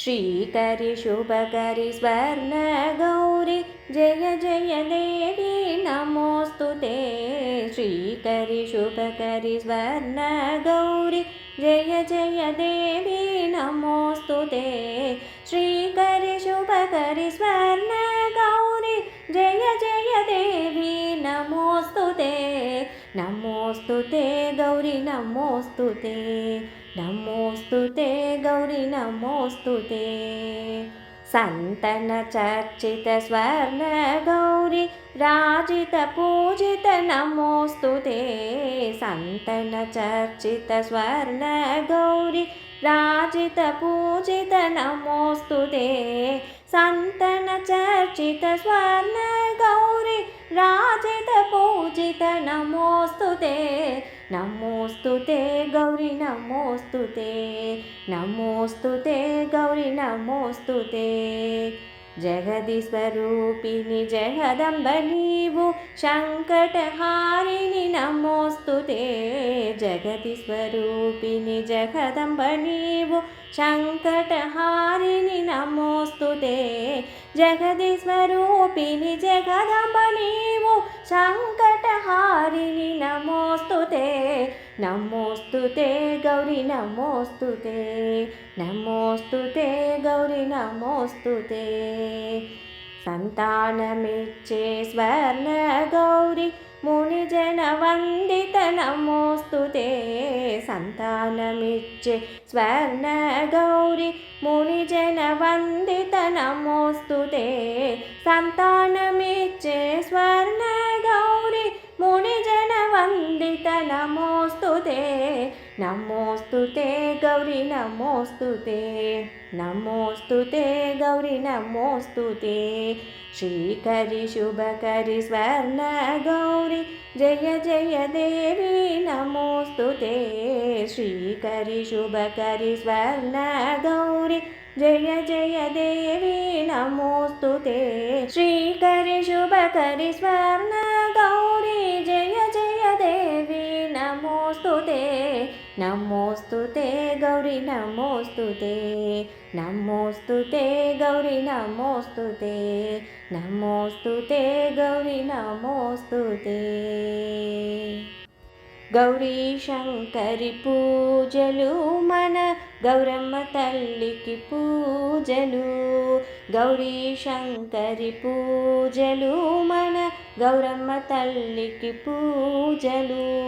श्रीकरि शुभकरि स्वर्णगौरि जय जय देवी नमोऽस्तु ते। श्रीकरि शुभकरि स्वर्णगौरि जय जय देवी नमोऽस्तु ते। श्रीकरि शुभकरि स्वर्णगौरि जय जय देवी नमोऽस्तु ते। नमोऽस्तु ते गौरि नमोऽस्तु ते। नमोऽस्तु ते गौरि नमोऽस्तु ते। सन्तन चर्चित स्वर्ण गौरि राजित पूजित नमोऽस्तु ते। सन्तन चर्चित स्वर्ण गौरि राजित पूजित नमोऽस्तु ते। सन्तन चर्चित स्वर्ण गौरि राजित पूजित नमोऽस्तु ते। नमोऽस्तु ते गौरि नमोऽस्तु ते। नमोऽस्तु ते गौरि नमोऽस्तु ते। जगदीश्वरूपिणि जगदम्ब नीवु शङ्कटहारिणि नमोऽस्तु ते। जगदीश्वरूपिणि जगदम्ब नीवु शङ्कटहारिणि नमोऽस्तु ते। जगदीश्वरूपिणि जगदम्ब नीवु शङ्कटहारिणि नमोऽस्तु ते। नमोऽस्तु ते गौरि नमोऽस्तु ते। नमोऽस्तु ते गौरि नमोऽस्तु ते। सन्तानमिच्छे स्वर्ण गौरि मुनिजन वन्दित नमोऽस्तु ते। सन्तानमिच्छे स्वर्ण गौरि मुनिजन वन्दित नमोऽस्तु ते। सन्तानमिच्छे स्वर्ण गौरि मुनिजन वन्दित नमोऽस्तु ते। नमोऽस्तु ते गौरि नमोऽस्तु ते। नमोऽस्तु ते गौरि नमोऽस्तु ते। श्रीकरि शुभकरि स्वर्ण गौरि जय जय देवी नमोऽस्तु ते। श्रीकरि शुभकरि स्वर्ण गौरि जय जय देवी नमोऽस्तु ते। श्रीकरि शुभकरि स्वर्ण गौरि जय जय देवी नमोऽस्तु ते। नमोऽस्तु ते गौरि नमोऽस्तु ते। नमोऽस्तु ते गौरि नमोऽस्तु ते। नमोऽस्तु ते गौरि नमोऽस्तु ते। गौरी शङ्करि पूजलु मन गौरम्म तल्लिकी पूजलु। गौरी शङ्करि पूजलु मन गौरम्म तल्लिकी पूजलु।